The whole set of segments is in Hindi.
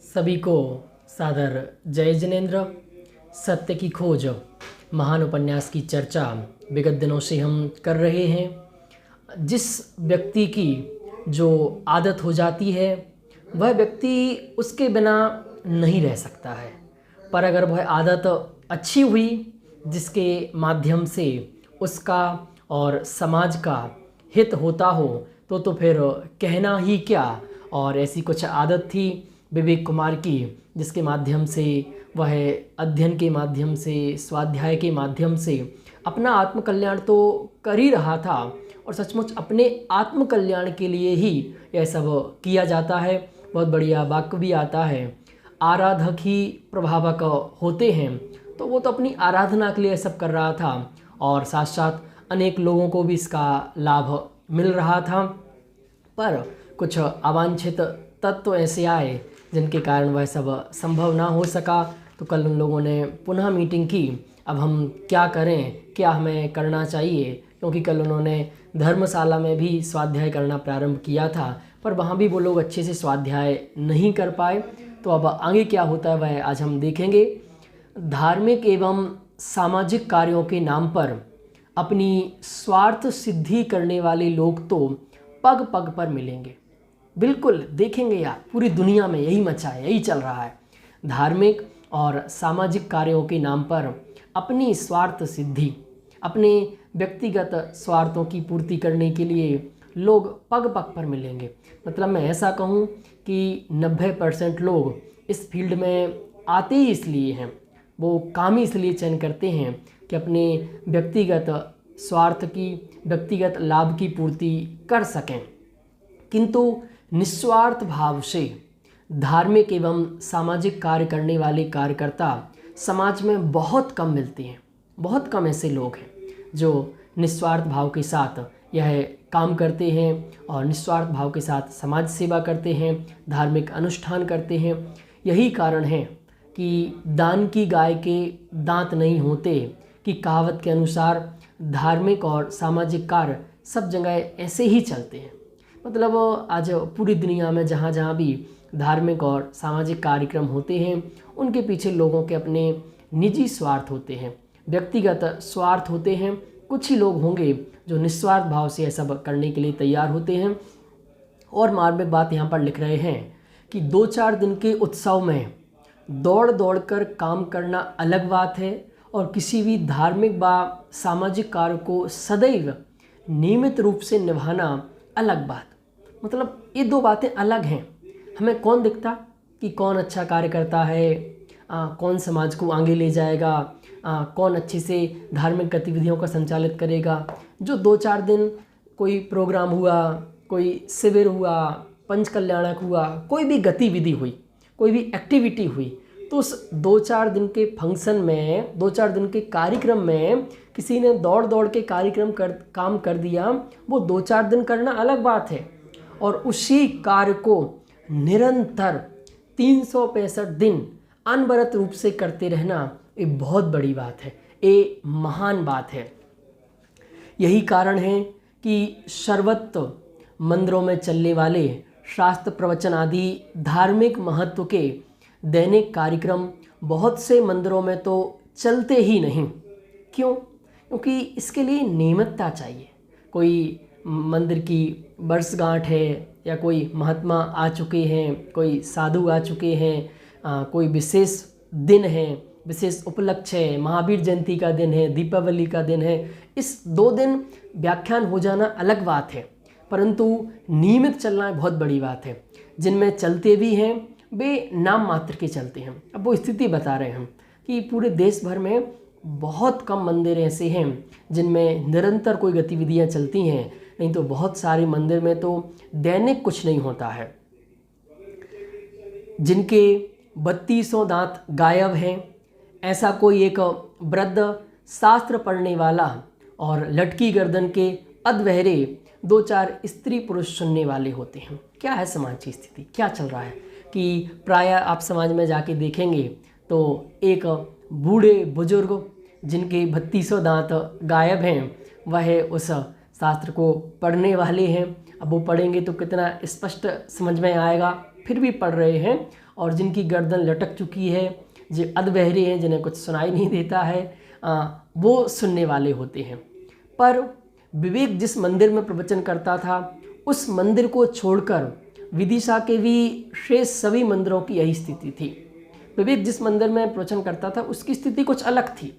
सभी को सादर जय जिनेन्द्र। सत्य की खोज महान उपन्यास की चर्चा विगत दिनों से हम कर रहे हैं। जिस व्यक्ति की जो आदत हो जाती है वह व्यक्ति उसके बिना नहीं रह सकता है, पर अगर वह आदत अच्छी हुई जिसके माध्यम से उसका और समाज का हित होता हो तो फिर कहना ही क्या। और ऐसी कुछ आदत थी विवेक कुमार की जिसके माध्यम से वह अध्ययन के माध्यम से, स्वाध्याय के माध्यम से अपना आत्मकल्याण तो कर ही रहा था और सचमुच अपने आत्मकल्याण के लिए ही यह सब किया जाता है। बहुत बढ़िया वाक्य भी आता है, आराधक ही प्रभावक होते हैं। तो वो तो अपनी आराधना के लिए सब कर रहा था और साथ साथ अनेक लोगों को भी इसका लाभ मिल रहा था, पर कुछ अवांछित तत्व ऐसे आए जिनके कारण वह सब संभव ना हो सका। तो कल उन लोगों ने पुनः मीटिंग की, अब हम क्या करें, क्या हमें करना चाहिए, क्योंकि कल उन्होंने धर्मशाला में भी स्वाध्याय करना प्रारंभ किया था पर वहाँ भी वो लोग अच्छे से स्वाध्याय नहीं कर पाए। तो अब आगे क्या होता है वह आज हम देखेंगे। धार्मिक एवं सामाजिक कार्यों के नाम पर अपनी स्वार्थ सिद्धि करने वाले लोग तो पग पग पर मिलेंगे। बिल्कुल देखेंगे यार, पूरी दुनिया में यही मचा है, यही चल रहा है। धार्मिक और सामाजिक कार्यों के नाम पर अपनी स्वार्थ सिद्धि, अपने व्यक्तिगत स्वार्थों की पूर्ति करने के लिए लोग पग पग पर मिलेंगे। मतलब मैं ऐसा कहूँ कि 90% लोग इस फील्ड में आते ही इसलिए हैं, वो काम ही इसलिए चयन करते हैं कि अपने व्यक्तिगत स्वार्थ की, व्यक्तिगत लाभ की पूर्ति कर सकें। किंतु निस्वार्थ भाव से धार्मिक एवं सामाजिक कार्य करने वाले कार्यकर्ता समाज में बहुत कम मिलते हैं। बहुत कम ऐसे लोग हैं जो निस्वार्थ भाव के साथ यह काम करते हैं और निस्वार्थ भाव के साथ समाज सेवा करते हैं, धार्मिक अनुष्ठान करते हैं। यही कारण है कि दान की गाय के दांत नहीं होते कि कहावत के अनुसार धार्मिक और सामाजिक कार्य सब जगह ऐसे ही चलते हैं। मतलब आज पूरी दुनिया में जहाँ जहाँ भी धार्मिक और सामाजिक कार्यक्रम होते हैं उनके पीछे लोगों के अपने निजी स्वार्थ होते हैं, व्यक्तिगत स्वार्थ होते हैं। कुछ ही लोग होंगे जो निस्वार्थ भाव से यह सब करने के लिए तैयार होते हैं। और मार्मिक बात यहाँ पर लिख रहे हैं कि 2-4 दिन के उत्सव में दौड़ दौड़ कर काम करना अलग बात है और किसी भी धार्मिक व सामाजिक कार्य को सदैव नियमित रूप से निभाना अलग बात। मतलब ये दो बातें अलग हैं। हमें कौन दिखता कि कौन अच्छा कार्य करता है, कौन समाज को आगे ले जाएगा, कौन अच्छे से धार्मिक गतिविधियों का संचालित करेगा। जो 2-4 दिन कोई प्रोग्राम हुआ, कोई शिविर हुआ, पंच कल्याणक हुआ, कोई भी गतिविधि हुई, कोई भी एक्टिविटी हुई, तो उस 2-4 दिन के फंक्शन में, 2-4 दिन के कार्यक्रम में किसी ने दौड़ दौड़ के काम कर दिया, वो 2-4 दिन करना अलग बात है और उसी कार्य को निरंतर 365 दिन अनवरत रूप से करते रहना ये बहुत बड़ी बात है, ये महान बात है। यही कारण है कि सर्वत्र मंदिरों में चलने वाले शास्त्र प्रवचन आदि धार्मिक महत्व के दैनिक कार्यक्रम बहुत से मंदिरों में तो चलते ही नहीं। क्यों? क्योंकि इसके लिए नियमितता चाहिए। कोई मंदिर की वर्षगांठ है या कोई महात्मा आ चुके हैं, कोई साधु आ चुके हैं, कोई विशेष दिन है, विशेष उपलक्ष्य है, महावीर जयंती का दिन है, दीपावली का दिन है, इस 2 दिन व्याख्यान हो जाना अलग बात है, परंतु नियमित चलना बहुत बड़ी बात है। जिनमें चलते भी हैं वे नाम मात्र के चलते हैं। अब वो स्थिति बता रहे हैं कि पूरे देश भर में बहुत कम मंदिर ऐसे हैं जिनमें निरंतर कोई गतिविधियां चलती हैं, नहीं तो बहुत सारे मंदिर में तो दैनिक कुछ नहीं होता है। जिनके 32 दांत गायब हैं, ऐसा कोई एक वृद्ध शास्त्र पढ़ने वाला और लटकी गर्दन के अधबहरे 2-4 स्त्री पुरुष सुनने वाले होते हैं। क्या है समाज की स्थिति, क्या चल रहा है कि प्राय आप समाज में जाके देखेंगे तो एक बूढ़े बुजुर्ग जिनके 32 दांत गायब हैं वह उस शास्त्र को पढ़ने वाले हैं अब वो पढ़ेंगे तो कितना स्पष्ट समझ में आएगा, फिर भी पढ़ रहे हैं। और जिनकी गर्दन लटक चुकी है, जो अधबहरे हैं, जिन्हें कुछ सुनाई नहीं देता है, वो सुनने वाले होते हैं। पर विवेक जिस मंदिर में प्रवचन करता था, उस मंदिर को छोड़कर विदिशा के भी शेष सभी मंदिरों की यही स्थिति थी। विवेक जिस मंदिर में प्रवचन करता था उसकी स्थिति कुछ अलग थी,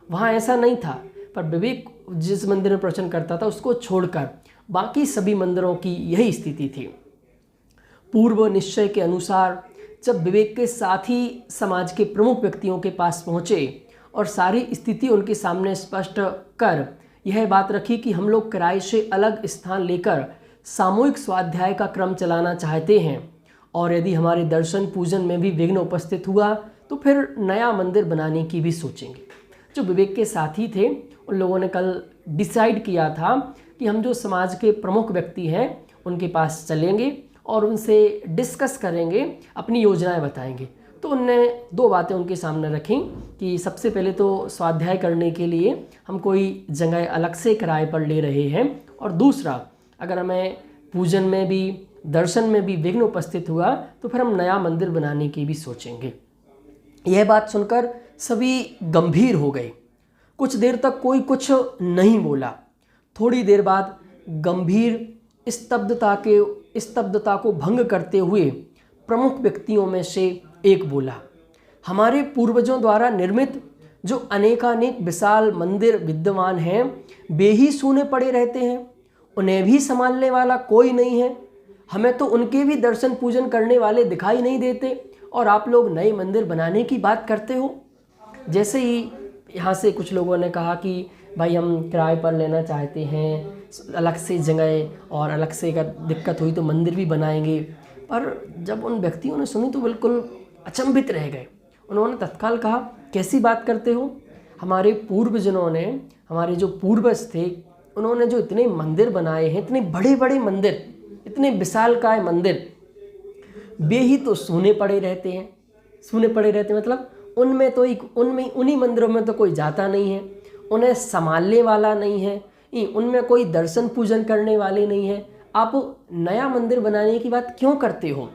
वहाँ ऐसा नहीं था। पर विवेक जिस मंदिर में प्रवचन करता था उसको छोड़कर बाकी सभी मंदिरों की यही स्थिति थी। पूर्व निश्चय के अनुसार जब विवेक के साथी समाज के प्रमुख व्यक्तियों के पास पहुँचे और सारी स्थिति उनके सामने स्पष्ट कर यह बात रखी कि हम लोग किराए से अलग स्थान लेकर सामूहिक स्वाध्याय का क्रम चलाना चाहते हैं, और यदि हमारे दर्शन पूजन में भी विघ्न उपस्थित हुआ तो फिर नया मंदिर बनाने की भी सोचेंगे। जो विवेक के साथी थे उन लोगों ने कल डिसाइड किया था कि हम जो समाज के प्रमुख व्यक्ति हैं उनके पास चलेंगे और उनसे डिस्कस करेंगे, अपनी योजनाएं बताएंगे। तो उनने दो बातें उनके सामने रखी कि सबसे पहले तो स्वाध्याय करने के लिए हम कोई जगह अलग से किराए पर ले रहे हैं, और दूसरा अगर हमें पूजन में भी दर्शन में भी विघ्न उपस्थित हुआ तो फिर हम नया मंदिर बनाने की भी सोचेंगे। यह बात सुनकर सभी गंभीर हो गए। कुछ देर तक कोई कुछ नहीं बोला। थोड़ी देर बाद गंभीर स्तब्धता को भंग करते हुए प्रमुख व्यक्तियों में से एक बोला, हमारे पूर्वजों द्वारा निर्मित जो अनेकानेक विशाल मंदिर विद्यमान हैं वे ही सूने पड़े रहते हैं, उन्हें भी संभालने वाला कोई नहीं है। हमें तो उनके भी दर्शन पूजन करने वाले दिखाई नहीं देते, और आप लोग नए मंदिर बनाने की बात करते हो। जैसे ही यहाँ से कुछ लोगों ने कहा कि भाई हम किराए पर लेना चाहते हैं अलग से जगह, और अलग से अगर दिक्कत हुई तो मंदिर भी बनाएंगे, पर जब उन व्यक्तियों ने सुनी तो बिल्कुल अचंभित रह गए। उन्होंने तत्काल कहा, कैसी बात करते हो? हमारे पूर्वजनों ने, हमारे जो पूर्वज थे, उन्होंने जो इतने मंदिर बनाए हैं, इतने बड़े बड़े मंदिर, इतने विशालकाय मंदिर, वे ही तो सूने पड़े रहते हैं। सूने पड़े रहते मतलब उनमें उन्हीं मंदिरों में तो कोई जाता नहीं है, उन्हें संभालने वाला नहीं है, उनमें कोई दर्शन पूजन करने वाले नहीं है। आप नया मंदिर बनाने की बात क्यों करते हो?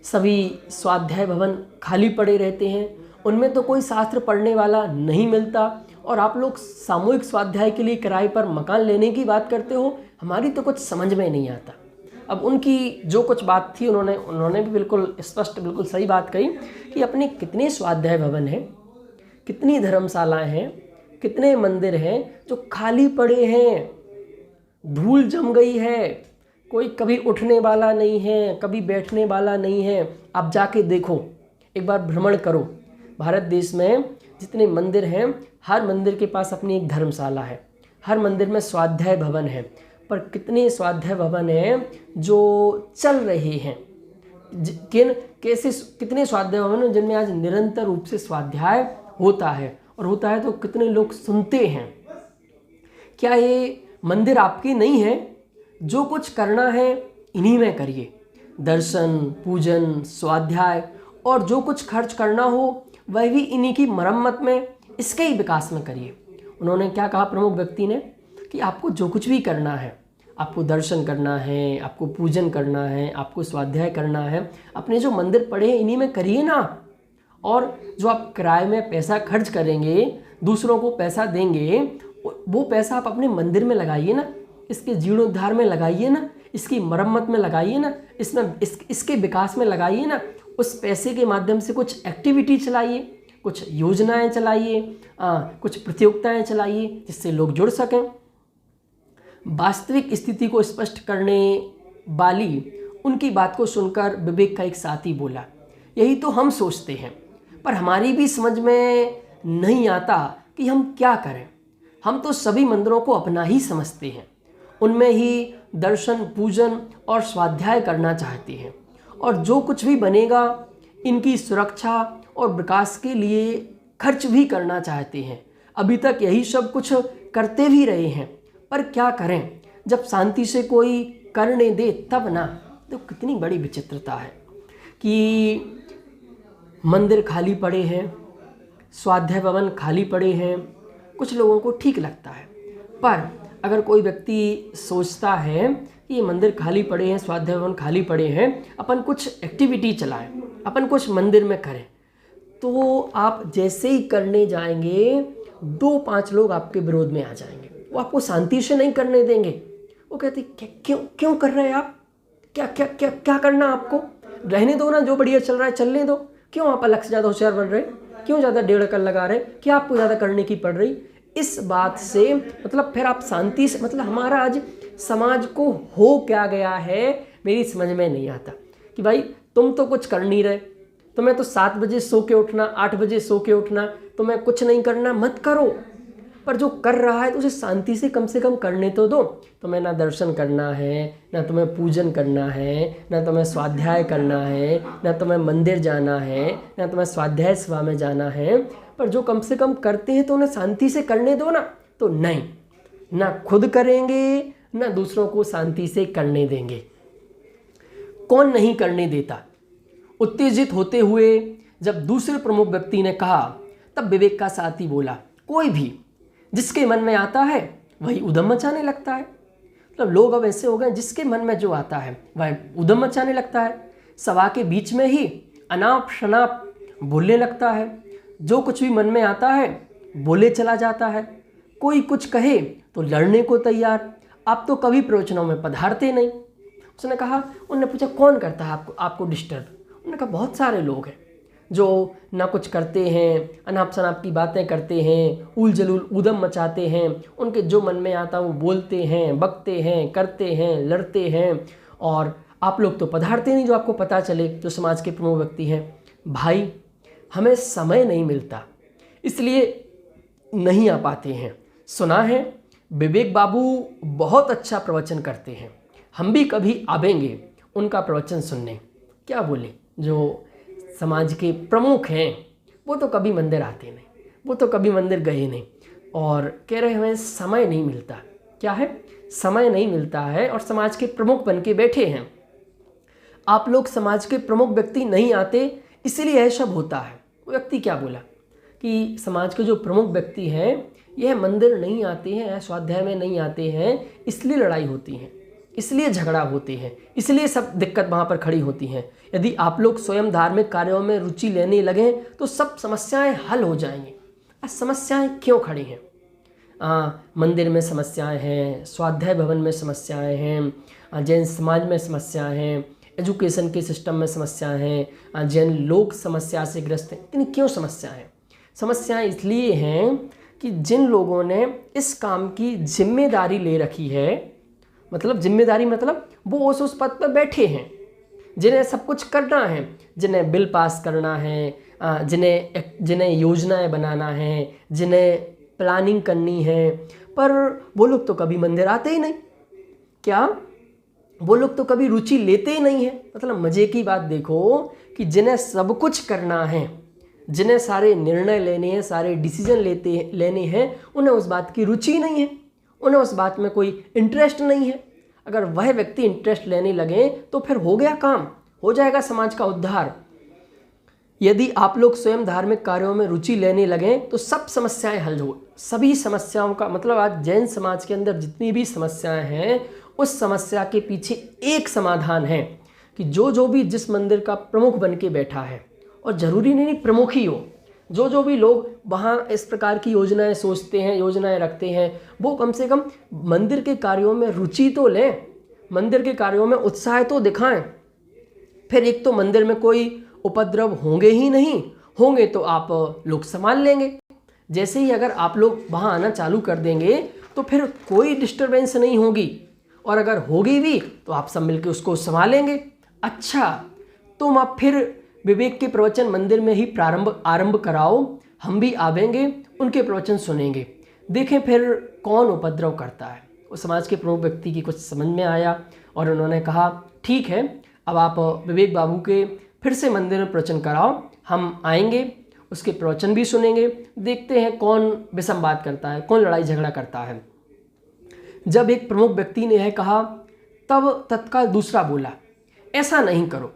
सभी स्वाध्याय भवन खाली पड़े रहते हैं, उनमें तो कोई शास्त्र पढ़ने वाला नहीं मिलता, और आप लोग सामूहिक स्वाध्याय के लिए किराए पर मकान लेने की बात करते हो। हमारी तो कुछ समझ में नहीं आता। अब उनकी जो कुछ बात थी उन्होंने भी बिल्कुल स्पष्ट, बिल्कुल सही बात कही कि अपने कितने स्वाध्याय भवन हैं, कितनी धर्मशालाएं हैं, कितने मंदिर हैं जो खाली पड़े हैं, धूल जम गई है, कोई कभी उठने वाला नहीं है, कभी बैठने वाला नहीं है। आप जाके देखो, एक बार भ्रमण करो। भारत देश में जितने मंदिर हैं, हर मंदिर के पास अपनी एक धर्मशाला है, हर मंदिर में स्वाध्याय भवन है, पर कितने स्वाध्याय भवन हैं जो चल रहे हैं? कितने स्वाध्याय भवन हैं जिनमें आज निरंतर रूप से स्वाध्याय होता है, और होता है तो कितने लोग सुनते हैं? क्या ये मंदिर आपके नहीं है? जो कुछ करना है इन्हीं में करिए, दर्शन पूजन स्वाध्याय, और जो कुछ खर्च करना हो वह भी इन्हीं की मरम्मत में, इसके ही विकास में करिए। उन्होंने क्या कहा प्रमुख व्यक्ति ने कि आपको जो कुछ भी करना है, आपको दर्शन करना है, आपको पूजन करना है, आपको स्वाध्याय करना है, अपने जो मंदिर पड़े हैं इन्हीं में करिए ना। और जो आप किराए में पैसा खर्च करेंगे, दूसरों को पैसा देंगे, वो पैसा आप अपने मंदिर में लगाइए ना, इसके जीर्णोद्धार में लगाइए ना, इसकी मरम्मत में लगाइए ना, इसके विकास में लगाइए ना। उस पैसे के माध्यम से कुछ एक्टिविटी चलाइए, कुछ योजनाएं चलाइए, कुछ प्रतियोगिताएं चलाइए जिससे लोग जुड़ सकें। वास्तविक स्थिति को स्पष्ट करने वाली उनकी बात को सुनकर विवेक का एक साथी बोला, यही तो हम सोचते हैं, पर हमारी भी समझ में नहीं आता कि हम क्या करें। हम तो सभी मंदिरों को अपना ही समझते हैं, उनमें ही दर्शन पूजन और स्वाध्याय करना चाहते हैं, और जो कुछ भी बनेगा इनकी सुरक्षा और विकास के लिए खर्च भी करना चाहते हैं। अभी तक यही सब कुछ करते भी रहे हैं, पर क्या करें, जब शांति से कोई करने दे तब ना। तो कितनी बड़ी विचित्रता है कि मंदिर खाली पड़े हैं, स्वाध्याय भवन खाली पड़े हैं, कुछ लोगों को ठीक लगता है, पर अगर कोई व्यक्ति सोचता है कि ये मंदिर खाली पड़े हैं, स्वाध्याय भवन खाली पड़े हैं, अपन कुछ एक्टिविटी चलाएं, अपन कुछ मंदिर में करें, तो आप जैसे ही करने जाएंगे 2-5 लोग आपके विरोध में आ जाएंगे। वो आपको शांति से नहीं करने देंगे। वो कहते क्यों क्यों कर रहे हैं आप, क्या क्या क्या क्या करना आपको, रहने दो ना, जो बढ़िया चल रहा है चलने दो, क्यों आप अलग से ज़्यादा होशियार बन रहे, क्यों ज़्यादा डेढ़ कर लगा रहे, क्या आपको ज़्यादा करने की पड़ रही। इस बात से मतलब फिर आप शांति से, मतलब हमारा आज समाज को हो क्या गया है मेरी समझ में नहीं आता कि भाई तुम तो कुछ कर नहीं रहे, तुम्हें तो 7 बजे सो के उठना, 8 बजे सो के उठना, तुम्हें कुछ नहीं करना, मत करो। पर जो कर रहा है तो उसे शांति से कम करने तो दो। तुम्हें ना दर्शन करना है, ना तुम्हें पूजन करना है, ना तुम्हें स्वाध्याय करना है, ना तुम्हें मंदिर जाना है, ना तुम्हें स्वाध्याय सभा में जाना है, पर जो कम से कम करते हैं तो उन्हें शांति से करने दो ना। तो नहीं, ना खुद करेंगे ना दूसरों को शांति से करने देंगे। कौन नहीं करने देता। उत्तेजित होते हुए जब दूसरे प्रमुख व्यक्ति ने कहा, तब विवेक का साथी बोला, कोई भी जिसके मन में आता है वही उधम मचाने लगता है। मतलब लोग अब ऐसे हो गए, जिसके मन में जो आता है वह उधम मचाने लगता है। सभा के बीच में ही अनाप शनाप बोलने लगता है, जो कुछ भी मन में आता है बोले चला जाता है। कोई कुछ कहे तो लड़ने को तैयार। आप तो कभी प्रवचनों में पधारते नहीं। उसने कहा, उन्होंने पूछा कौन करता है आपको डिस्टर्ब। उन्होंने कहा बहुत सारे लोग हैं जो ना कुछ करते हैं, अनाप शनाप की बातें करते हैं, उल जलूल उदम मचाते हैं, उनके जो मन में आता वो बोलते हैं, बकते हैं, करते हैं, लड़ते हैं, और आप लोग तो पधारते नहीं जो आपको पता चले, जो समाज के प्रमुख व्यक्ति हैं। भाई हमें समय नहीं मिलता इसलिए नहीं आ पाते हैं। सुना है विवेक बाबू बहुत अच्छा प्रवचन करते हैं, हम भी कभी आवेंगे उनका प्रवचन सुनने। क्या बोले, जो समाज के प्रमुख हैं वो तो कभी मंदिर आते नहीं, वो तो कभी मंदिर गए नहीं, और कह रहे हमें समय नहीं मिलता। क्या है, समय नहीं मिलता है, और समाज के प्रमुख बन के बैठे हैं। आप लोग समाज के प्रमुख व्यक्ति नहीं आते इसलिए यह सब होता है। वो व्यक्ति क्या बोला कि समाज के जो प्रमुख व्यक्ति हैं यह मंदिर नहीं आते हैं, स्वाध्याय में नहीं आते हैं, इसलिए लड़ाई होती है, इसलिए झगड़ा होते हैं, इसलिए सब दिक्कत वहाँ पर खड़ी होती हैं। यदि आप लोग स्वयं धार्मिक कार्यों में रुचि लेने लगें तो सब समस्याएं हल हो जाएंगी। आज समस्याएं क्यों खड़ी हैं? मंदिर में समस्याएं हैं, स्वाध्याय भवन में समस्याएं हैं, जैन समाज में समस्याएं हैं, एजुकेशन के सिस्टम में समस्याएं हैं, जैन लोग समस्या से ग्रस्त हैं। इतनी क्यों समस्याएं हैं? समस्याएं इसलिए हैं कि जिन लोगों ने इस काम की जिम्मेदारी ले रखी है, मतलब जिम्मेदारी मतलब वो उस पद पर बैठे हैं, जिन्हें सब कुछ करना है, जिन्हें बिल पास करना है, जिन्हें योजनाएं बनाना है, जिन्हें प्लानिंग करनी है, पर वो लोग तो कभी मंदिर आते ही नहीं। क्या वो लोग तो कभी रुचि लेते ही नहीं है। मतलब मज़े की बात देखो कि जिन्हें सब कुछ करना है, जिन्हें सारे निर्णय लेने हैं, सारे डिसीजन लेने हैं, उन्हें उस बात की रुचि नहीं है, उन्हें उस बात में कोई इंटरेस्ट नहीं है। अगर वह व्यक्ति इंटरेस्ट लेने लगे तो फिर हो गया काम, हो जाएगा समाज का उद्धार। यदि आप लोग स्वयं धार्मिक कार्यों में रुचि लेने लगें तो सब समस्याएं हल हो। सभी समस्याओं का मतलब आज जैन समाज के अंदर जितनी भी समस्याएं हैं उस समस्या के पीछे एक समाधान है कि जो भी जिस मंदिर का प्रमुख बन के बैठा है, और ज़रूरी नहीं प्रमुख ही हो, जो भी लोग वहाँ इस प्रकार की योजनाएं सोचते हैं, योजनाएं रखते हैं, वो कम से कम मंदिर के कार्यों में रुचि तो लें, मंदिर के कार्यों में उत्साह तो दिखाएं। फिर एक तो मंदिर में कोई उपद्रव होंगे ही नहीं, होंगे तो आप लोग संभाल लेंगे। जैसे ही अगर आप लोग वहाँ आना चालू कर देंगे तो फिर कोई डिस्टर्बेंस नहीं होगी, और अगर होगी भी तो आप सब मिलकर उसको संभालेंगे। अच्छा, तुम आप फिर विवेक के प्रवचन मंदिर में ही आरंभ कराओ, हम भी आवेंगे, उनके प्रवचन सुनेंगे, देखें फिर कौन उपद्रव करता है। उस समाज के प्रमुख व्यक्ति की कुछ समझ में आया और उन्होंने कहा, ठीक है, अब आप विवेक बाबू के फिर से मंदिर में प्रवचन कराओ, हम आएंगे, उसके प्रवचन भी सुनेंगे, देखते हैं कौन विसंवाद करता है, कौन लड़ाई झगड़ा करता है। जब एक प्रमुख व्यक्ति ने यह कहा तब तत्काल दूसरा बोला, ऐसा नहीं करो,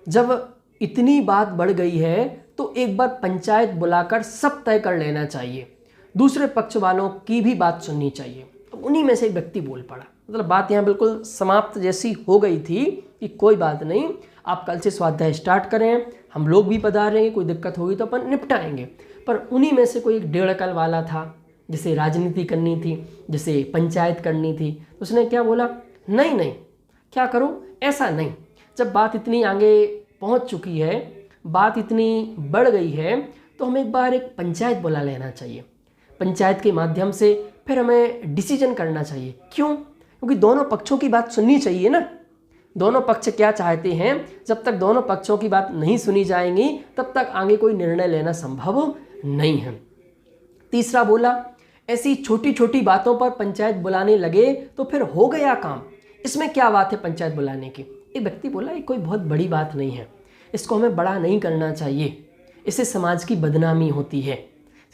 जब इतनी बात बढ़ गई है तो एक बार पंचायत बुलाकर सब तय कर लेना चाहिए, दूसरे पक्ष वालों की भी बात सुननी चाहिए। तो उन्हीं में से एक व्यक्ति बोल पड़ा। मतलब बात यहाँ बिल्कुल समाप्त जैसी हो गई थी कि कोई बात नहीं, आप कल से स्वाध्याय स्टार्ट करें, हम लोग भी पधारेंगे, कोई दिक्कत होगी तो अपन निपटाएंगे। पर उन्हीं में से कोई एक 1.5 अकल वाला था, जिसे राजनीति करनी थी, जिसे पंचायत करनी थी। तो उसने क्या बोला, नहीं नहीं, क्या करो, ऐसा नहीं, जब बात इतनी आगे पहुंच चुकी है, बात इतनी बढ़ गई है, तो हमें एक बार एक पंचायत बुला लेना चाहिए। पंचायत के माध्यम से फिर हमें डिसीजन करना चाहिए। क्यों? क्योंकि दोनों पक्षों की बात सुननी चाहिए ना। दोनों पक्ष क्या चाहते हैं, जब तक दोनों पक्षों की बात नहीं सुनी जाएंगी तब तक आगे कोई निर्णय लेना संभव नहीं है। तीसरा बोला, ऐसी छोटी छोटी बातों पर पंचायत बुलाने लगे तो फिर हो गया काम, इसमें क्या बात है पंचायत बुलाने की। एक व्यक्ति बोला, ये कोई बहुत बड़ी बात नहीं है, इसको हमें बड़ा नहीं करना चाहिए, इससे समाज की बदनामी होती है।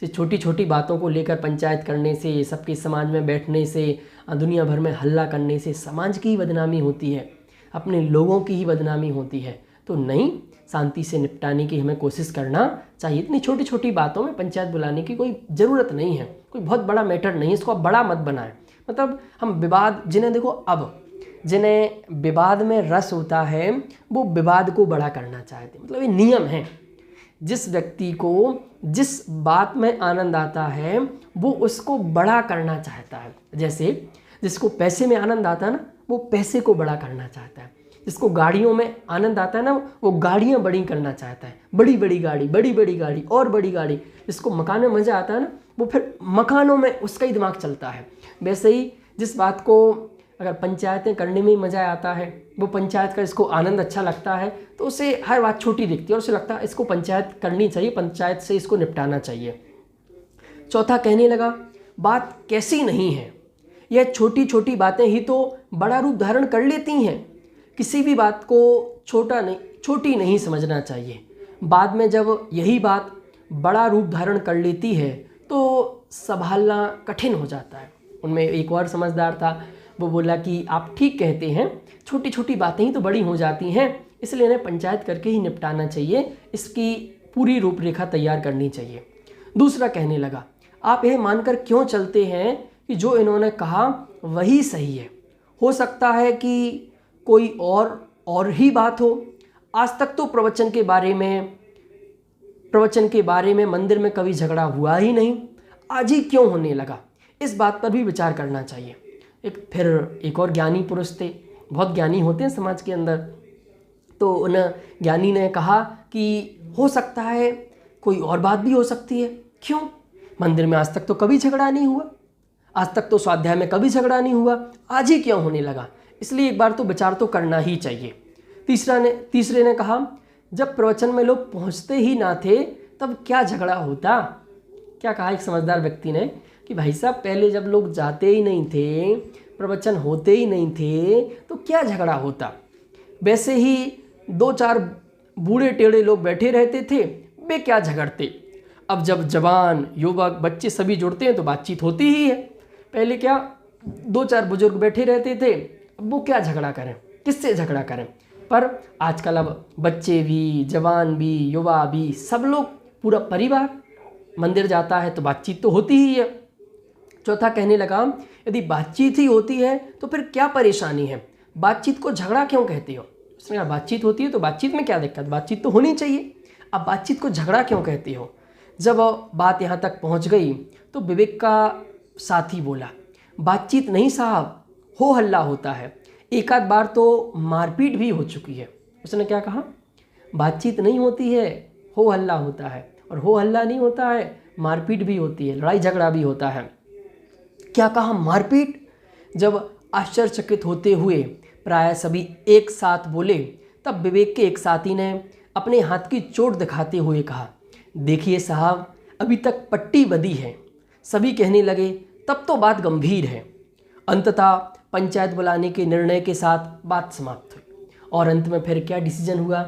छोटी छोटी बातों को लेकर पंचायत करने से, सबके समाज में बैठने से, दुनिया भर में हल्ला करने से समाज की ही बदनामी होती है, अपने लोगों की ही बदनामी होती है। तो नहीं, शांति से निपटाने की हमें कोशिश करना चाहिए। इतनी छोटी छोटी बातों में पंचायत बुलाने की कोई ज़रूरत नहीं है, कोई बहुत बड़ा मैटर नहीं है, इसको आप बड़ा मत बनाएं। मतलब हम विवाद, जिन्हें देखो अब जिन्हें विवाद में रस होता है वो विवाद को बड़ा करना चाहते हैं। मतलब ये नियम है, जिस व्यक्ति को जिस बात में आनंद आता है वो उसको बड़ा करना चाहता है। जैसे जिसको पैसे में आनंद आता है ना, वो पैसे को बड़ा करना चाहता है। जिसको गाड़ियों में आनंद आता है ना, वो गाड़ियाँ बड़ी करना चाहता है, बड़ी बड़ी गाड़ी, बड़ी बड़ी गाड़ी और बड़ी गाड़ी। जिसको मकान में मज़ा आता है ना, वो फिर मकानों में उसका ही दिमाग चलता है। वैसे ही जिस बात को अगर पंचायतें करने में ही मज़ा आता है, वो पंचायत का इसको आनंद अच्छा लगता है, तो उसे हर बात छोटी दिखती है और उसे लगता है इसको पंचायत करनी चाहिए, पंचायत से इसको निपटाना चाहिए। चौथा कहने लगा, बात कैसी नहीं है, यह छोटी छोटी बातें ही तो बड़ा रूप धारण कर लेती हैं। किसी भी बात को छोटी नहीं समझना चाहिए। बाद में जब यही बात बड़ा रूप धारण कर लेती है तो संभालना कठिन हो जाता है। उनमें एक और समझदार था, वो बोला कि आप ठीक कहते हैं, छोटी छोटी बातें ही तो बड़ी हो जाती हैं, इसलिए इन्हें पंचायत करके ही निपटाना चाहिए, इसकी पूरी रूपरेखा तैयार करनी चाहिए। दूसरा कहने लगा, आप यह मानकर क्यों चलते हैं कि जो इन्होंने कहा वही सही है? हो सकता है कि कोई और ही बात हो। आज तक तो प्रवचन के बारे में मंदिर में कभी झगड़ा हुआ ही नहीं, आज ही क्यों होने लगा? इस बात पर भी विचार करना चाहिए। एक और ज्ञानी पुरुष थे, बहुत ज्ञानी होते हैं समाज के अंदर, तो उन ज्ञानी ने कहा कि हो सकता है कोई और बात भी हो सकती है। क्यों? मंदिर में आज तक तो कभी झगड़ा नहीं हुआ, आज तक तो स्वाध्याय में कभी झगड़ा नहीं हुआ, आज ही क्यों होने लगा? इसलिए एक बार तो विचार तो करना ही चाहिए। तीसरे ने कहा, जब प्रवचन में लोग पहुंचते ही ना थे तब क्या झगड़ा होता? क्या कहा एक समझदार व्यक्ति ने कि भाई साहब, पहले जब लोग जाते ही नहीं थे, प्रवचन होते ही नहीं थे, तो क्या झगड़ा होता? वैसे ही 2-4 बूढ़े टेढ़े लोग बैठे रहते थे, वे क्या झगड़ते? अब जब जवान, युवक, बच्चे सभी जुड़ते हैं तो बातचीत होती ही है। पहले क्या 2-4 बुजुर्ग बैठे रहते थे, अब वो क्या झगड़ा करें, किससे झगड़ा करें? पर आजकल अब बच्चे भी, जवान भी, युवा भी, सब लोग, पूरा परिवार मंदिर जाता है तो बातचीत तो होती ही है। चौथा कहने लगा, यदि बातचीत ही होती है तो फिर क्या परेशानी है? बातचीत को झगड़ा क्यों कहते हो? उसने कहा, बातचीत होती है तो बातचीत में क्या दिक्कत, बातचीत तो होनी चाहिए, अब बातचीत को झगड़ा क्यों कहते हो? जब बात यहाँ तक पहुँच गई तो विवेक का साथी बोला, बातचीत नहीं साहब, हो हल्ला होता है, एक आध बार तो मारपीट भी हो चुकी है। उसने क्या कहा? बातचीत नहीं होती है, हो हल्ला होता है, और हो हल्ला नहीं होता है, मारपीट भी होती है, लड़ाई झगड़ा भी होता है। क्या कहा? मारपीट? जब आश्चर्यचकित होते हुए प्राय सभी एक साथ बोले तब विवेक के एक साथी ने अपने हाथ की चोट दिखाते हुए कहा, देखिए साहब, अभी तक पट्टी बंधी है। सभी कहने लगे, तब तो बात गंभीर है। अंततः पंचायत बुलाने के निर्णय के साथ बात समाप्त हुई। और अंत में फिर क्या डिसीजन हुआ?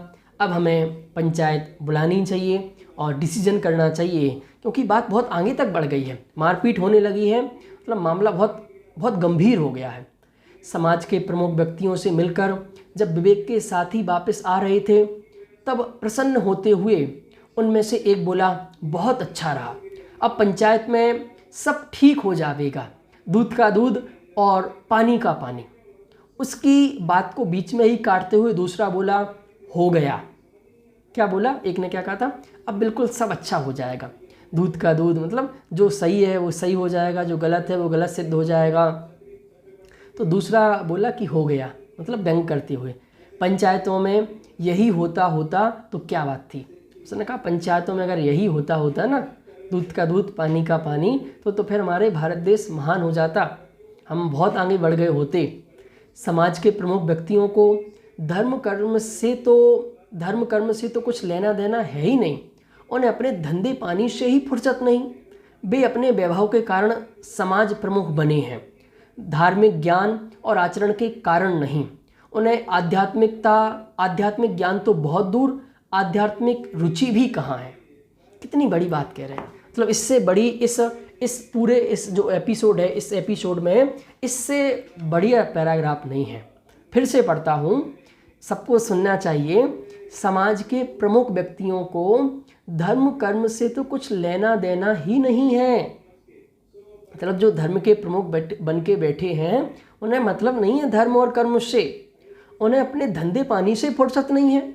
अब हमें पंचायत बुलानी चाहिए और डिसीजन करना चाहिए, क्योंकि बात बहुत आगे तक बढ़ गई है, मारपीट होने लगी है, मतलब मामला बहुत बहुत गंभीर हो गया है। समाज के प्रमुख व्यक्तियों से मिलकर जब विवेक के साथी वापस आ रहे थे तब प्रसन्न होते हुए उनमें से एक बोला, बहुत अच्छा रहा, अब पंचायत में सब ठीक हो जाएगा, दूध का दूध और पानी का पानी। उसकी बात को बीच में ही काटते हुए दूसरा बोला हो गया। क्या बोला? एक ने क्या कहा था? अब बिल्कुल सब अच्छा हो जाएगा। दूध का दूध मतलब जो सही है वो सही हो जाएगा, जो गलत है वो गलत सिद्ध हो जाएगा। तो दूसरा बोला कि हो गया, मतलब व्यंग करते हुए। पंचायतों में यही होता होता तो क्या बात थी। उसने कहा पंचायतों में अगर यही होता होता ना, दूध का दूध पानी का पानी, तो फिर हमारे भारत देश महान हो जाता, हम बहुत आगे बढ़ गए होते। समाज के प्रमुख व्यक्तियों को धर्म कर्म से तो कुछ लेना देना है ही नहीं। उन्हें अपने धंधे पानी से ही फुर्सत नहीं। वे अपने वैभव के कारण समाज प्रमुख बने हैं, धार्मिक ज्ञान और आचरण के कारण नहीं। उन्हें आध्यात्मिक ज्ञान तो बहुत दूर, आध्यात्मिक रुचि भी कहाँ है। कितनी बड़ी बात कह रहे हैं। मतलब इससे बड़ी इस पूरे जो एपिसोड है, इस एपिसोड में इससे बढ़िया पैराग्राफ नहीं है। फिर से पढ़ता हूँ, सबको सुनना चाहिए। समाज के प्रमुख व्यक्तियों को धर्म कर्म से तो कुछ लेना देना ही नहीं है। मतलब जो धर्म के प्रमुख बन के बैठे हैं, उन्हें मतलब नहीं है धर्म और कर्म से। उन्हें अपने धंधे पानी से फुर्सत नहीं है,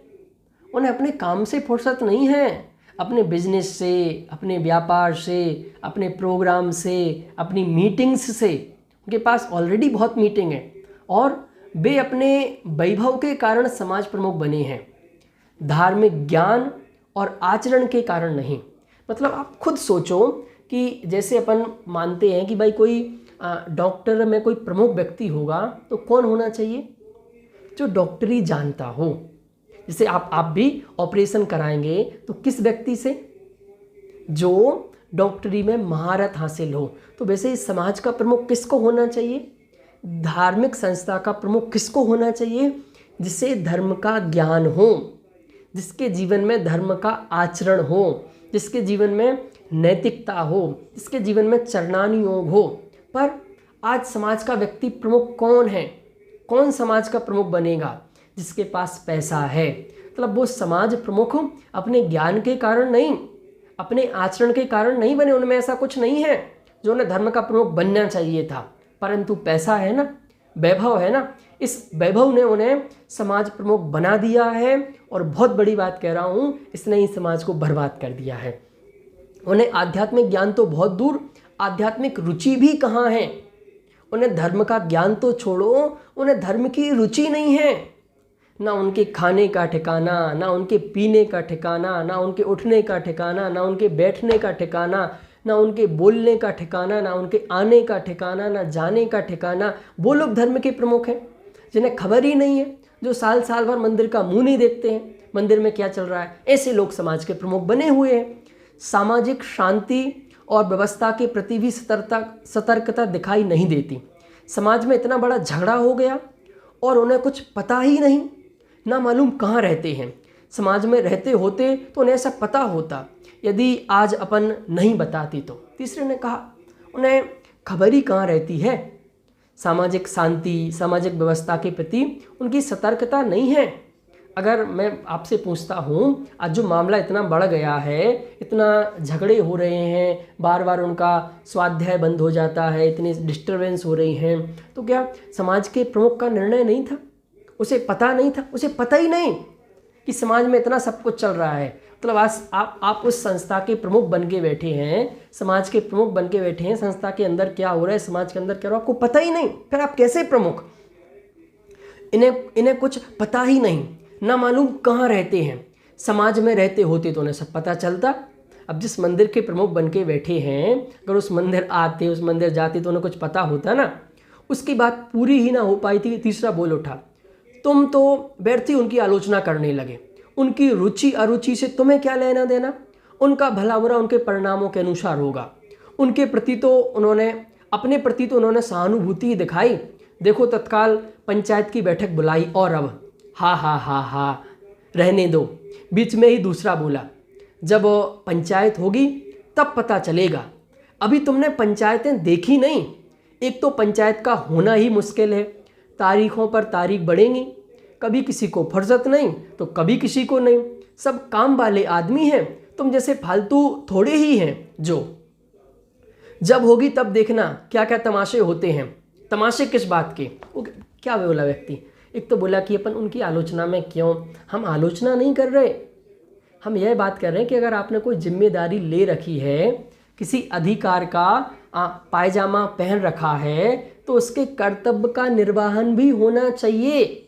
उन्हें अपने काम से फुर्सत नहीं है, अपने बिजनेस से, अपने व्यापार से, अपने प्रोग्राम से, अपनी मीटिंग्स से। उनके पास ऑलरेडी बहुत मीटिंग है और वे अपने वैभव के कारण समाज प्रमुख बने हैं, धार्मिक ज्ञान और आचरण के कारण नहीं। मतलब आप खुद सोचो कि जैसे अपन मानते हैं कि भाई कोई डॉक्टर में कोई प्रमुख व्यक्ति होगा तो कौन होना चाहिए? जो डॉक्टरी जानता हो। जैसे आप भी ऑपरेशन कराएंगे तो किस व्यक्ति से? जो डॉक्टरी में महारत हासिल हो। तो वैसे इस समाज का प्रमुख किसको होना चाहिए? धार्मिक संस्था का प्रमुख किसको होना चाहिए? जिसे धर्म का ज्ञान हो, जिसके जीवन में धर्म का आचरण हो, जिसके जीवन में नैतिकता हो, जिसके जीवन में चरणानुयोग हो। पर आज समाज का व्यक्ति प्रमुख कौन है? कौन समाज का प्रमुख बनेगा? जिसके पास पैसा है। मतलब वो समाज प्रमुख अपने ज्ञान के कारण नहीं, अपने आचरण के कारण नहीं बने। उनमें ऐसा कुछ नहीं है जो उन्हें धर्म का प्रमुख बनना चाहिए था, परंतु पैसा है ना, वैभव है ना, इस वैभव ने उन्हें समाज प्रमुख बना दिया है। और बहुत बड़ी बात कह रहा हूँ, इसने ही समाज को बर्बाद कर दिया है। उन्हें आध्यात्मिक ज्ञान तो बहुत दूर, आध्यात्मिक रुचि भी कहाँ है। उन्हें धर्म का ज्ञान तो छोड़ो, उन्हें धर्म की रुचि नहीं है। ना उनके खाने का ठिकाना, ना उनके पीने का ठिकाना, ना उनके उठने का ठिकाना, ना उनके बैठने का ठिकाना, ना उनके बोलने का ठिकाना, ना उनके आने का ठिकाना, ना जाने का ठिकाना। वो लोग धर्म के प्रमुख हैं जिन्हें खबर ही नहीं है, जो साल साल भर मंदिर का मुंह नहीं देखते हैं, मंदिर में क्या चल रहा है। ऐसे लोग समाज के प्रमुख बने हुए हैं। सामाजिक शांति और व्यवस्था के प्रति भी सतर्कता दिखाई नहीं देती। समाज में इतना बड़ा झगड़ा हो गया और उन्हें कुछ पता ही नहीं, ना मालूम कहाँ रहते हैं। समाज में रहते होते तो उन्हें ऐसा पता होता, यदि आज अपन नहीं बताते तो। तीसरे ने कहा उन्हें खबर ही कहाँ रहती है। सामाजिक शांति, सामाजिक व्यवस्था के प्रति उनकी सतर्कता नहीं है। अगर मैं आपसे पूछता हूँ, आज जो मामला इतना बढ़ गया है, इतना झगड़े हो रहे हैं, बार बार उनका स्वाध्याय बंद हो जाता है, इतनी डिस्टर्बेंस हो रही हैं, तो क्या समाज के प्रमुख का निर्णय नहीं था? उसे पता नहीं था? उसे पता ही नहीं कि समाज में इतना सब कुछ चल रहा है। मतलब आज आप उस संस्था के प्रमुख बन के बैठे हैं, समाज के प्रमुख बन के बैठे हैं, संस्था के अंदर क्या हो रहा है, समाज के अंदर क्या हो रहा है, आपको पता ही नहीं। फिर आप कैसे प्रमुख? इन्हें कुछ पता ही नहीं, ना मालूम कहाँ रहते हैं। समाज में रहते होते तो उन्हें सब पता चलता। अब जिस मंदिर के प्रमुख बन के बैठे हैं, अगर उस मंदिर आते, उस मंदिर जाते तो उन्हें कुछ पता होता ना। उसकी बात पूरी ही ना हो पाई थी। तीसरा बोल उठा, तुम तो व्यर्थ ही उनकी आलोचना करने लगे। उनकी रुचि अरुचि से तुम्हें क्या लेना देना? उनका भला बुरा उनके परिणामों के अनुसार होगा। उनके प्रति तो उन्होंने, अपने प्रति तो उन्होंने सहानुभूति दिखाई। देखो तत्काल पंचायत की बैठक बुलाई और अब हा हा हा हा रहने दो। बीच में ही दूसरा बोला, जब पंचायत होगी तब पता चलेगा, अभी तुमने पंचायतें देखी नहीं। एक तो पंचायत का होना ही मुश्किल है, तारीखों पर तारीख बढ़ेंगी, कभी किसी को फुर्सत नहीं तो कभी किसी को नहीं। सब काम वाले आदमी हैं, तुम जैसे फालतू थोड़े ही हैं जो जब होगी तब देखना क्या क्या तमाशे होते हैं। तमाशे किस बात के? वो क्या बोला व्यक्ति? एक तो बोला कि अपन उनकी आलोचना में क्यों, हम आलोचना नहीं कर रहे, हम यह बात कर रहे हैं कि अगर आपने कोई जिम्मेदारी ले रखी है, किसी अधिकार का पायजामा पहन रखा है, तो उसके कर्तव्य का निर्वहन भी होना चाहिए।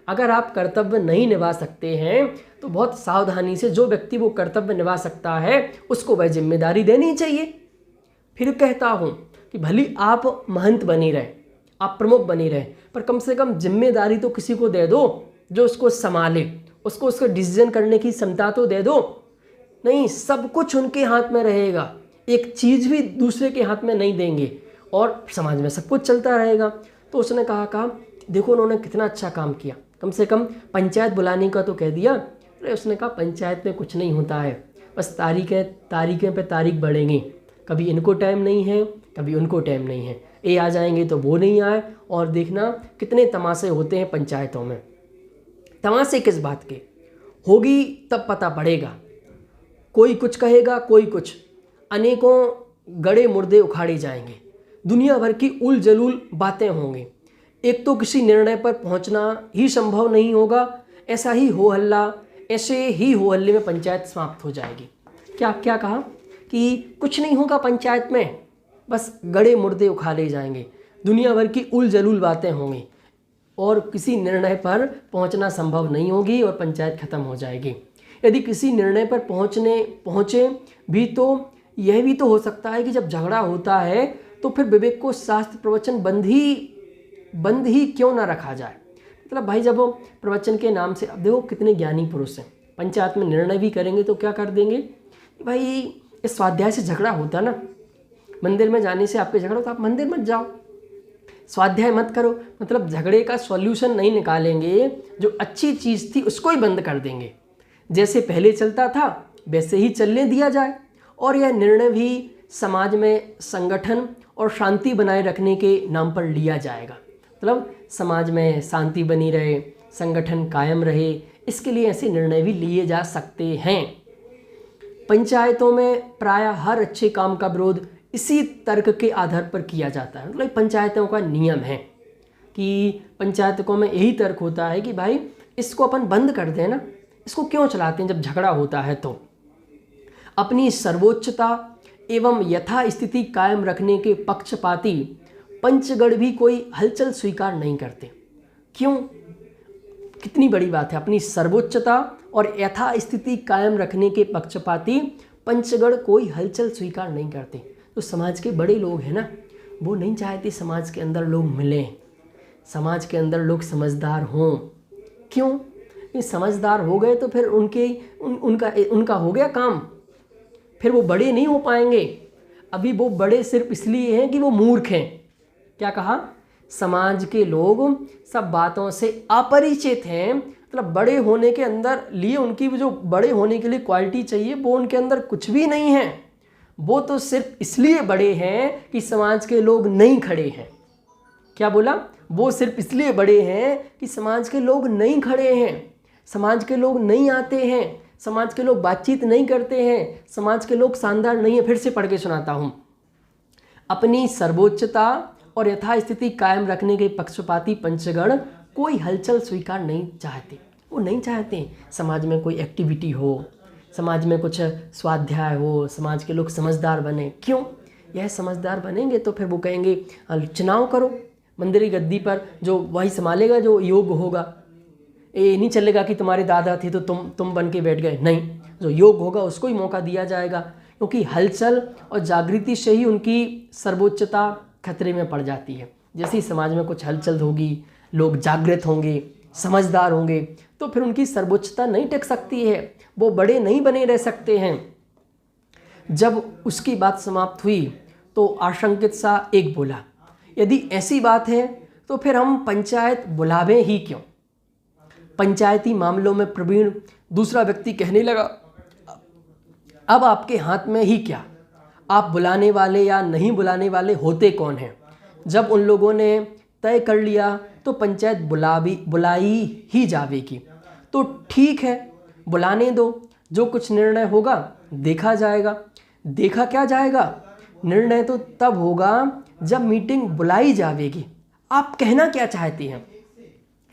अगर आप कर्तव्य नहीं निभा सकते हैं तो बहुत सावधानी से जो व्यक्ति वो कर्तव्य निभा सकता है उसको वह जिम्मेदारी देनी चाहिए। फिर कहता हूँ कि भली आप महंत बनी रहे, आप प्रमुख बनी रहे, पर कम से कम जिम्मेदारी तो किसी को दे दो जो उसको संभाले, उसको डिसीजन करने की क्षमता तो दे दो। नहीं, सब कुछ उनके हाथ में रहेगा, एक चीज़ भी दूसरे के हाथ में नहीं देंगे और समाज में सब कुछ चलता रहेगा। तो उसने कहा देखो उन्होंने कितना अच्छा काम किया, कम से कम पंचायत बुलाने का तो कह दिया। अरे उसने कहा पंचायत में कुछ नहीं होता है, बस तारीखें पे तारीख बढ़ेंगी, कभी इनको टाइम नहीं है, कभी उनको टाइम नहीं है, ये आ जाएंगे तो वो नहीं आए, और देखना कितने तमाशे होते हैं पंचायतों में। तमाशे किस बात के? होगी तब पता पड़ेगा। कोई कुछ कहेगा, कोई कुछ, अनेकों गड़े मुर्दे उखाड़े जाएंगे, दुनिया भर की उल जलूल बातें होंगी, एक तो किसी निर्णय पर पहुंचना ही संभव नहीं होगा, ऐसे ही हो हल्ले में पंचायत समाप्त हो जाएगी। क्या कहा कि कुछ नहीं होगा पंचायत में, बस गड़े मुर्दे उखाड़े जाएंगे, दुनिया भर की उल जलूल बातें होंगी और किसी निर्णय पर पहुंचना संभव नहीं होगी और पंचायत खत्म हो जाएगी। यदि किसी निर्णय पर पहुंचे भी तो यह भी तो हो सकता है कि जब झगड़ा होता है तो फिर विवेक को शास्त्र प्रवचन बंद ही क्यों ना रखा जाए। मतलब भाई जब वो प्रवचन के नाम से, अब देखो कितने ज्ञानी पुरुष हैं, पंचायत में निर्णय भी करेंगे तो क्या कर देंगे, भाई इस स्वाध्याय से झगड़ा होता ना, मंदिर में जाने से आपके झगड़ा हो तो आप मंदिर मत जाओ, स्वाध्याय मत करो। मतलब झगड़े का सॉल्यूशन नहीं निकालेंगे, जो अच्छी चीज़ थी उसको ही बंद कर देंगे, जैसे पहले चलता था वैसे ही चलने दिया जाए। और यह निर्णय भी समाज में संगठन और शांति बनाए रखने के नाम पर लिया जाएगा। मतलब समाज में शांति बनी रहे, संगठन कायम रहे, इसके लिए ऐसे निर्णय भी लिए जा सकते हैं। पंचायतों में प्रायः हर अच्छे काम का विरोध इसी तर्क के आधार पर किया जाता है। मतलब पंचायतों का नियम है कि पंचायतों में यही तर्क होता है कि भाई इसको अपन बंद कर दें ना, इसको क्यों चलाते हैं जब झगड़ा होता है। तो अपनी सर्वोच्चता एवं यथास्थिति कायम रखने के पक्षपाती पंचगण भी कोई हलचल स्वीकार नहीं करते। क्यों? कितनी बड़ी बात है, अपनी सर्वोच्चता और यथास्थिति कायम रखने के पक्षपाती पंचगण कोई हलचल स्वीकार नहीं करते। तो समाज के बड़े लोग हैं ना, वो नहीं चाहते समाज के अंदर लोग मिलें, समाज के अंदर लोग समझदार हों। क्यों? ये समझदार हो गए तो फिर उनका हो गया काम, फिर वो बड़े नहीं हो पाएंगे। अभी वो बड़े सिर्फ इसलिए हैं कि वो मूर्ख हैं। क्या कहा? समाज के लोग सब बातों से अपरिचित हैं। मतलब बड़े होने के अंदर लिए उनकी जो बड़े होने के लिए क्वालिटी चाहिए वो उनके अंदर कुछ भी नहीं है। वो तो सिर्फ इसलिए बड़े हैं कि समाज के लोग नहीं खड़े हैं। क्या बोला? वो सिर्फ इसलिए बड़े हैं कि समाज के लोग नहीं खड़े हैं, समाज के लोग नहीं आते हैं, समाज के लोग बातचीत नहीं करते हैं, समाज के लोग शानदार नहीं है। फिर से पढ़ के सुनाता हूँ। अपनी सर्वोच्चता और यथास्थिति कायम रखने के पक्षपाती पंचगण कोई हलचल स्वीकार नहीं चाहते। वो नहीं चाहते समाज में कोई एक्टिविटी हो, समाज में कुछ स्वाध्याय हो, समाज के लोग समझदार बने। क्यों? यह समझदार बनेंगे तो फिर वो कहेंगे चुनाव करो, मंदिर की गद्दी पर जो वही संभालेगा जो योग्य होगा। ये नहीं चलेगा कि तुम्हारे दादा थे तो तुम बन के बैठ गए, नहीं, जो योग्य होगा उसको ही मौका दिया जाएगा। क्योंकि हलचल और जागृति से ही उनकी सर्वोच्चता खतरे में पड़ जाती है। जैसे ही समाज में कुछ हलचल होगी, लोग जागृत होंगे, समझदार होंगे, तो फिर उनकी सर्वोच्चता नहीं टिक सकती है, वो बड़े नहीं बने रह सकते हैं। जब उसकी बात समाप्त हुई तो आशंकित सा एक बोला, यदि ऐसी बात है तो फिर हम पंचायत बुलावें ही क्यों? पंचायती मामलों में प्रवीण दूसरा व्यक्ति कहने लगा, अब आपके हाथ में ही क्या, आप बुलाने वाले या नहीं बुलाने वाले होते कौन हैं? जब उन लोगों ने तय कर लिया तो पंचायत बुलाई ही जावेगी। तो ठीक है, बुलाने दो, जो कुछ निर्णय होगा देखा जाएगा। देखा क्या जाएगा? निर्णय तो तब होगा जब मीटिंग बुलाई जाएगी। आप कहना क्या चाहते हैं?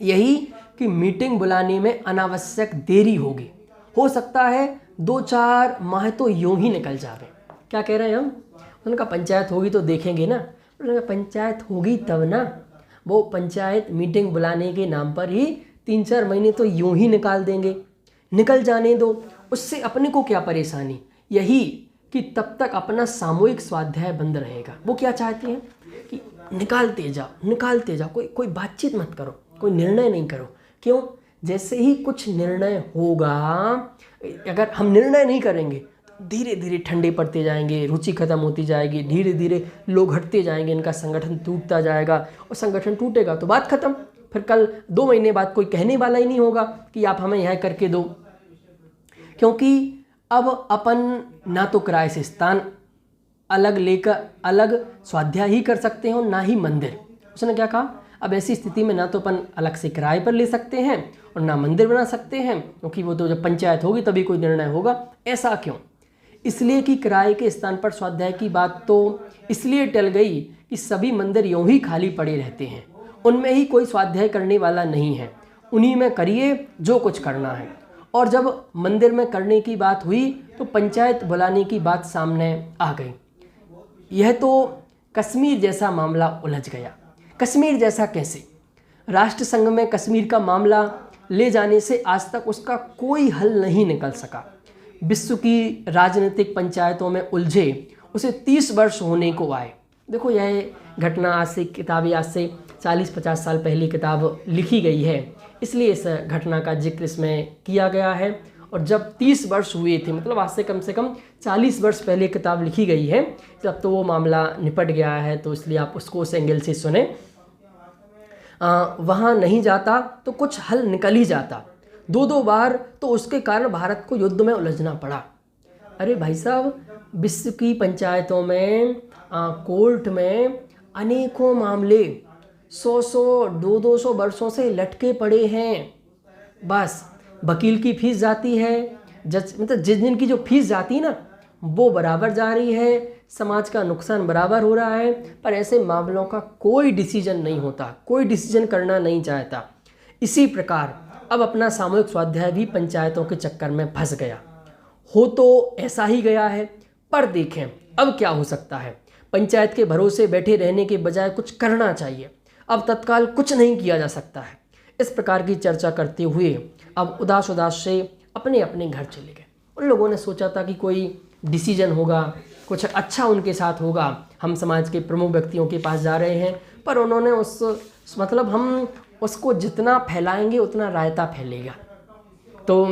यही कि मीटिंग बुलाने में अनावश्यक देरी होगी। हो सकता है 2-4 माह तो यूं ही निकल जावे। क्या कह रहे हैं हम? उनका पंचायत होगी तो देखेंगे ना। उनका पंचायत होगी तब ना। वो पंचायत मीटिंग बुलाने के नाम पर ही 3-4 महीने तो यूं ही निकाल देंगे। निकल जाने दो, उससे अपने को क्या परेशानी। यही कि तब तक अपना सामूहिक स्वाध्याय बंद रहेगा। वो क्या चाहते हैं कि निकालते जाओ, कोई बातचीत मत करो, कोई निर्णय नहीं करो। क्यों? जैसे ही कुछ निर्णय होगा, अगर हम निर्णय नहीं करेंगे तो धीरे धीरे ठंडे पड़ते जाएंगे, रुचि खत्म होती जाएगी, धीरे धीरे लोग हटते जाएंगे, इनका संगठन टूटता जाएगा। और संगठन टूटेगा तो बात खत्म। फिर कल 2 महीने बाद कोई कहने वाला ही नहीं होगा कि आप हमें यह करके दो। क्योंकि अब अपन ना तो किराए से स्थान अलग लेकर अलग स्वाध्याय ही कर सकते हो, ना ही मंदिर। उसने क्या कहा? अब ऐसी स्थिति में ना तो अपन अलग से किराए पर ले सकते हैं और ना मंदिर बना सकते हैं, क्योंकि वो तो जब पंचायत होगी तभी कोई निर्णय होगा। ऐसा क्यों? इसलिए कि किराए के स्थान पर स्वाध्याय की बात तो इसलिए टल गई कि सभी मंदिर यूं ही खाली पड़े रहते हैं, उनमें ही कोई स्वाध्याय करने वाला नहीं है। उन्हीं में करिए जो कुछ करना है। और जब मंदिर में करने की बात हुई तो पंचायत बुलाने की बात सामने आ गई। यह तो कश्मीर जैसा मामला उलझ गया। कश्मीर जैसा कैसे? राष्ट्र संघ में कश्मीर का मामला ले जाने से आज तक उसका कोई हल नहीं निकल सका। विश्व की राजनीतिक पंचायतों में उलझे उसे 30 वर्ष होने को आए। देखो, यह घटना आज से 40-50 साल पहले किताब लिखी गई है, इसलिए इस घटना का जिक्र इसमें किया गया है। और जब 30 वर्ष हुए थे, मतलब आज से कम 40 वर्ष पहले किताब लिखी गई है, जब तो वो मामला निपट गया है, तो इसलिए आप उसको उस एंगल से सुने। वहाँ नहीं जाता तो कुछ हल निकल ही जाता। 2 बार तो उसके कारण भारत को युद्ध में उलझना पड़ा। अरे भाई साहब, विश्व की पंचायतों में, कोर्ट में अनेकों मामले 100-100, 200-200 वर्षों से लटके पड़े हैं। बस वकील की फीस जाती है, जज मतलब जिस दिन की जो फीस जाती है ना, वो बराबर जा रही है, समाज का नुकसान बराबर हो रहा है, पर ऐसे मामलों का कोई डिसीजन नहीं होता, कोई डिसीजन करना नहीं चाहता। इसी प्रकार अब अपना सामूहिक स्वाध्याय भी पंचायतों के चक्कर में फंस गया। हो तो ऐसा ही गया है, पर देखें अब क्या हो सकता है। पंचायत के भरोसे बैठे रहने के बजाय कुछ करना चाहिए। अब तत्काल कुछ नहीं किया जा सकता है। इस प्रकार की चर्चा करते हुए अब उदास से अपने अपने घर चले गए। उन लोगों ने सोचा था कि कोई डिसीजन होगा, कुछ अच्छा उनके साथ होगा, हम समाज के प्रमुख व्यक्तियों के पास जा रहे हैं। पर उन्होंने हम उसको जितना फैलाएंगे उतना रायता फैलेगा। तो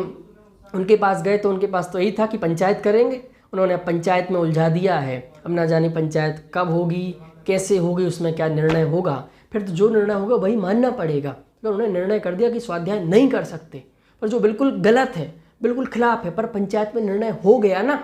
उनके पास गए तो उनके पास तो यही था कि पंचायत करेंगे। उन्होंने पंचायत में उलझा दिया है। अब ना जाने पंचायत कब होगी, कैसे होगी, उसमें क्या निर्णय होगा। फिर तो जो निर्णय होगा वही मानना पड़ेगा। अगर उन्होंने निर्णय कर दिया कि स्वाध्याय नहीं कर सकते, पर जो बिल्कुल गलत है, बिल्कुल खिलाफ है, पर पंचायत में निर्णय हो गया ना,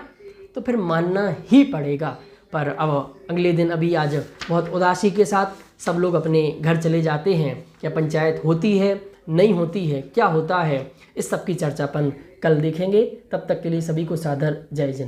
तो फिर मानना ही पड़ेगा। पर अब अगले दिन, अभी आज बहुत उदासी के साथ सब लोग अपने घर चले जाते हैं। क्या पंचायत होती है, नहीं होती है, क्या होता है, इस सब की चर्चा अपन कल देखेंगे। तब तक के लिए सभी को सादर जय जिनेंद्र।